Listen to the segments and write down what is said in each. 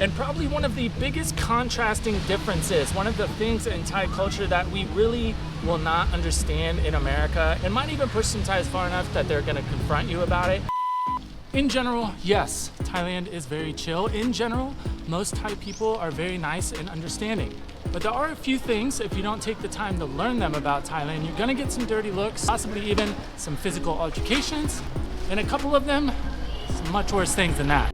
And probably one of the biggest contrasting differences, one of the things in Thai culture that we really will not understand in America, and might even push some Thais far enough that they're gonna confront you about it. In general, yes, Thailand is very chill. In general, most Thai people are very nice and understanding. But there are a few things, if you don't take the time to learn them about Thailand, you're gonna get some dirty looks, possibly even some physical altercations, and a couple of them, some much worse things than that.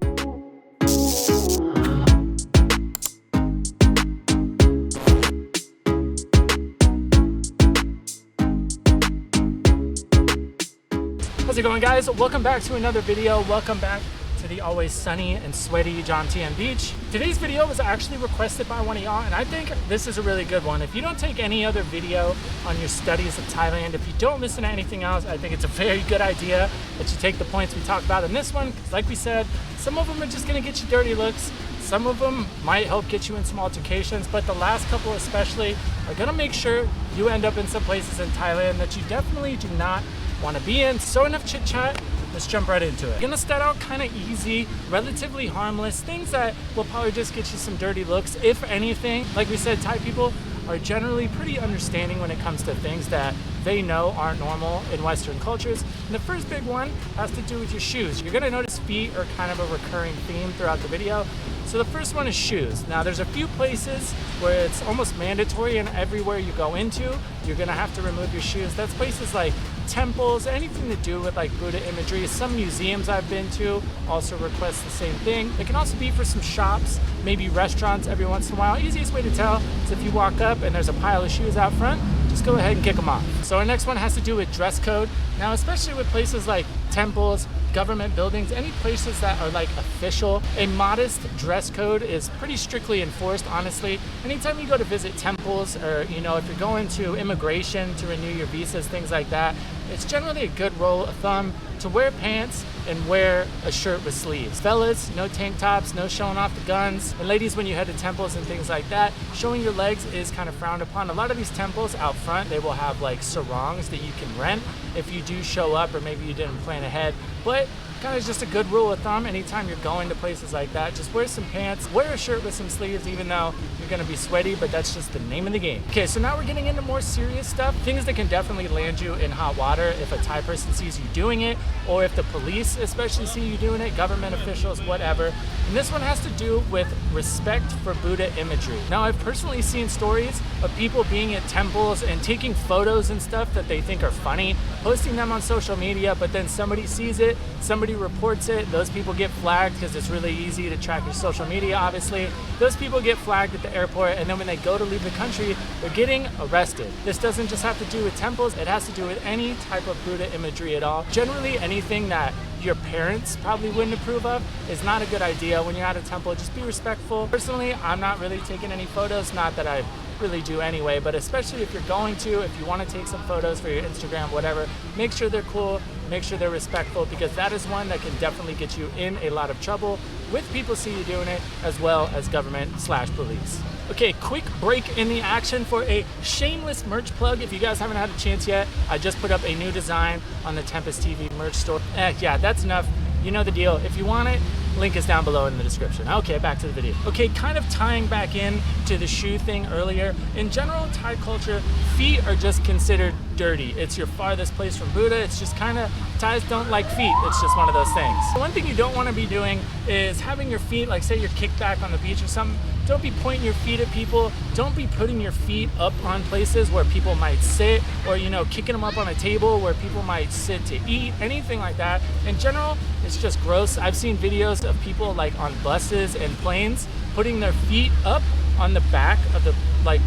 How's it going, guys? Welcome back to another video. Welcome back to the always sunny and sweaty Jomtien Beach. Today's video was actually requested by one of y'all, and I think this is a really good one. If you don't take any other video on your studies of Thailand, if you don't listen to anything else, I think it's a very good idea that you take the points we talked about in this one, because like we said, some of them are just gonna get you dirty looks. Some of them might help get you in some altercations, but the last couple especially are gonna make sure you end up in some places in Thailand that you definitely do not want to be in. So enough chit chat, let's jump right into it. I'm gonna start out kind of easy, relatively harmless, things that will probably just get you some dirty looks, if anything. Like we said, Thai people are generally pretty understanding when it comes to things that they know aren't normal in Western cultures. And the first big one has to do with your shoes. You're gonna notice feet are kind of a recurring theme throughout the video. So the first one is shoes. Now there's a few places where it's almost mandatory, and everywhere you go into, you're gonna have to remove your shoes. That's places like temples, anything to do with like Buddha imagery. Some museums I've been to also request the same thing. It can also be for some shops, maybe restaurants every once in a while. Easiest way to tell is if you walk up and there's a pile of shoes out front, just go ahead and kick them off. So our next one has to do with dress code. Now, especially with places like temples, government buildings, any places that are like official, a modest dress code is pretty strictly enforced, honestly. Anytime you go to visit temples, or if you're going to immigration to renew your visas, things like that, it's generally a good rule of thumb to wear pants and wear a shirt with sleeves. Fellas, no tank tops, no showing off the guns. And ladies, when you head to temples and things like that, showing your legs is kind of frowned upon. A lot of these temples out front, they will have like sarongs that you can rent if you do show up, or maybe you didn't plan ahead. But kind of just a good rule of thumb, anytime you're going to places like that, just wear some pants, wear a shirt with some sleeves, even though you're gonna be sweaty, but that's just the name of the game. Okay, so now we're getting into more serious stuff, things that can definitely land you in hot water if a Thai person sees you doing it, or if the police especially see you doing it, government officials, whatever. And this one has to do with respect for Buddha imagery. Now, I've personally seen stories of people being at temples and taking photos and stuff that they think are funny, posting them on social media, but then somebody sees it, somebody reports it, those people get flagged because it's really easy to track your social media, obviously. Those people get flagged at the airport, and then when they go to leave the country, they're getting arrested. This doesn't just have to do with temples, it has to do with any type of Buddha imagery at all. Generally, anything that your parents probably wouldn't approve of is not a good idea when you're at a temple. Just be respectful. Personally, I'm not really taking any photos, not that I really do anyway, but especially if you're going to, if you want to take some photos for your Instagram, whatever, make sure they're cool, make sure they're respectful, because that is one that can definitely get you in a lot of trouble with people see you doing it, as well as government/police. Okay, quick break in the action for a shameless merch plug. If you guys haven't had a chance yet, I just put up a new design on the Tempus TV merch store. Yeah, that's enough. You know the deal. If you want it, link is down below in the description. Okay, back to the video. Okay, kind of tying back in to the shoe thing earlier. In general, Thai culture, feet are just considered dirty. It's your farthest place from Buddha. It's just kind of, Thais don't like feet. It's just one of those things. One thing you don't want to be doing is having your feet, like say you're kicked back on the beach or something, don't be pointing your feet at people. Don't be putting your feet up on places where people might sit, or kicking them up on a table where people might sit to eat, anything like that. In general, it's just gross. I've seen videos of people like on buses and planes putting their feet up on the back of the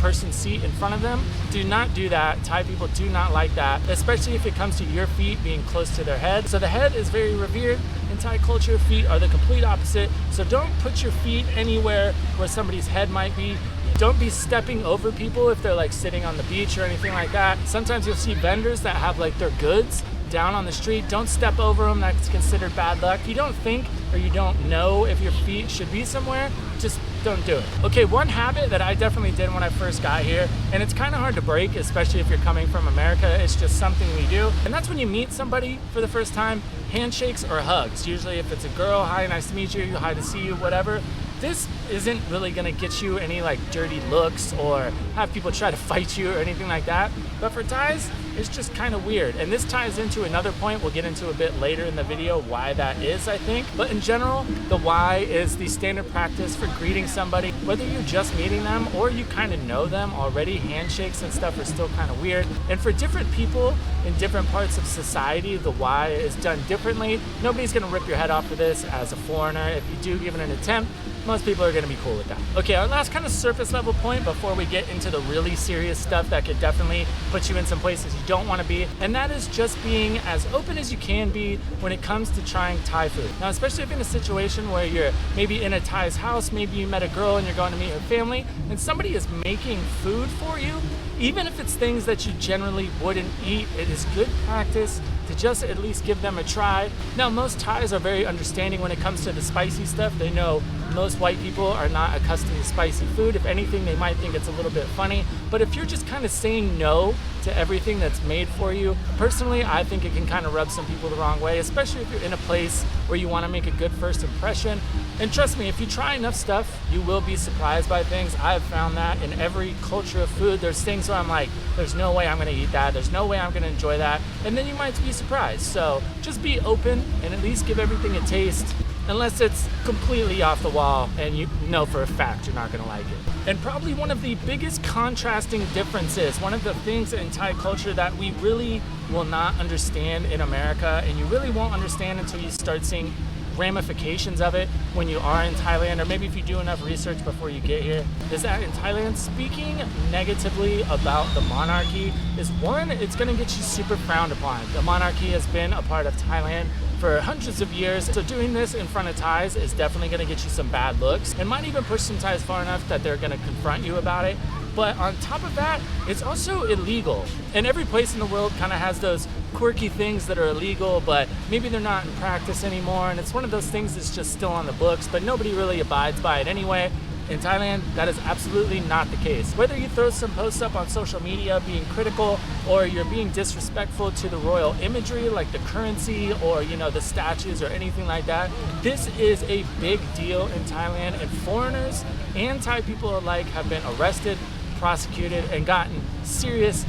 person's seat in front of them. Do not do that. Thai people do not like that, especially if it comes to your feet being close to their head. So the head is very revered. In Thai culture, feet are the complete opposite. So don't put your feet anywhere where somebody's head might be. Don't be stepping over people if they're like sitting on the beach or anything like that. Sometimes you'll see vendors that have like their goods down on the street. Don't step over them. That's considered bad luck. If you don't think or you don't know if your feet should be somewhere, just don't do it. Okay, one habit that I definitely did when I first got here, and it's kind of hard to break, especially if you're coming from America, it's just something we do, and that's when you meet somebody for the first time, handshakes or hugs. Usually if it's a girl, hi, nice to meet you, hi to see you, whatever. this isn't really gonna get you any like dirty looks or have people try to fight you or anything like that. But for Thais, it's just kind of weird. And this ties into another point we'll get into a bit later in the video why that is, I think. But in general, the why is the standard practice for greeting somebody, whether you're just meeting them or you kind of know them already. Handshakes and stuff are still kind of weird. And for different people in different parts of society, the why is done differently. Nobody's gonna rip your head off for this as a foreigner. If you do give it an attempt, most people are gonna be cool with that. Okay, our last kind of surface level point before we get into the really serious stuff that could definitely put you in some places you don't wanna be, and that is just being as open as you can be when it comes to trying Thai food. Now, especially if you're in a situation where you're maybe in a Thai's house, maybe you met a girl and you're going to meet her family, and somebody is making food for you, even if it's things that you generally wouldn't eat, it is good practice to just at least give them a try. Now, most Thais are very understanding when it comes to the spicy stuff. They know most white people are not accustomed to spicy food. If anything, they might think it's a little bit funny. But if you're just kind of saying no to everything that's made for you, personally, I think it can kind of rub some people the wrong way, especially if you're in a place where you want to make a good first impression. And trust me, if you try enough stuff, you will be surprised by things. I've found that in every culture of food, there's things where I'm like, there's no way I'm gonna eat that, there's no way I'm gonna enjoy that, and then you might be surprised. So just be open and at least give everything a taste, unless it's completely off the wall and you know for a fact you're not gonna like it. And probably one of the biggest contrasting differences, one of the things in Thai culture that we really will not understand in America, and you really won't understand until you start seeing ramifications of it when you are in Thailand, or maybe if you do enough research before you get here, is that in Thailand, speaking negatively about the monarchy is one, it's going to get you super frowned upon. The monarchy has been a part of Thailand for hundreds of years, so doing this in front of Thais is definitely going to get you some bad looks and might even push some Thais far enough that they're going to confront you about it. But on top of that, it's also illegal. And every place in the world kind of has those quirky things that are illegal, but maybe they're not in practice anymore. And it's one of those things that's just still on the books, but nobody really abides by it anyway. In Thailand, that is absolutely not the case. Whether you throw some posts up on social media being critical, or you're being disrespectful to the royal imagery, like the currency or, you know, the statues or anything like that, this is a big deal in Thailand, and foreigners and Thai people alike have been arrested, prosecuted, and gotten serious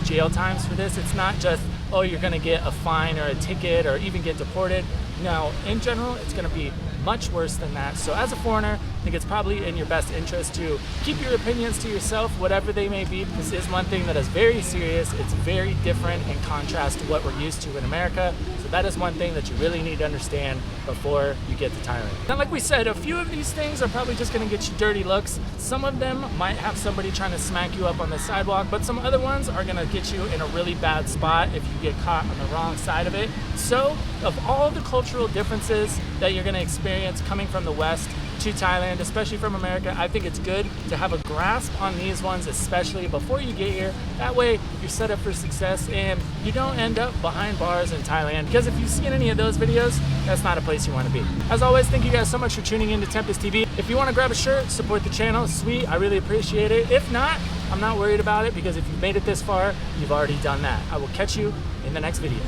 jail times for this. It's not just, oh, you're gonna get a fine or a ticket or even get deported. No, in general, it's gonna be much worse than that. So as a foreigner, I think it's probably in your best interest to keep your opinions to yourself, whatever they may be. This is one thing that is very serious. It's very different in contrast to what we're used to in America. So that is one thing that you really need to understand before you get to Thailand. Now, like we said, a few of these things are probably just gonna get you dirty looks. Some of them might have somebody trying to smack you up on the sidewalk, but some other ones are gonna get you in a really bad spot if you get caught on the wrong side of it. So of all the cultural differences that you're gonna experience coming from the West to Thailand, especially from America, I think it's good to have a grasp on these ones, especially before you get here. That way you're set up for success and you don't end up behind bars in Thailand, because if you've seen any of those videos, that's not a place you want to be. As always, thank you guys so much for tuning in to Tempus TV. If you want to grab a shirt, support the channel, sweet, I really appreciate it. If not, I'm not worried about it, because if you've made it this far, you've already done that. I will catch you in the next video.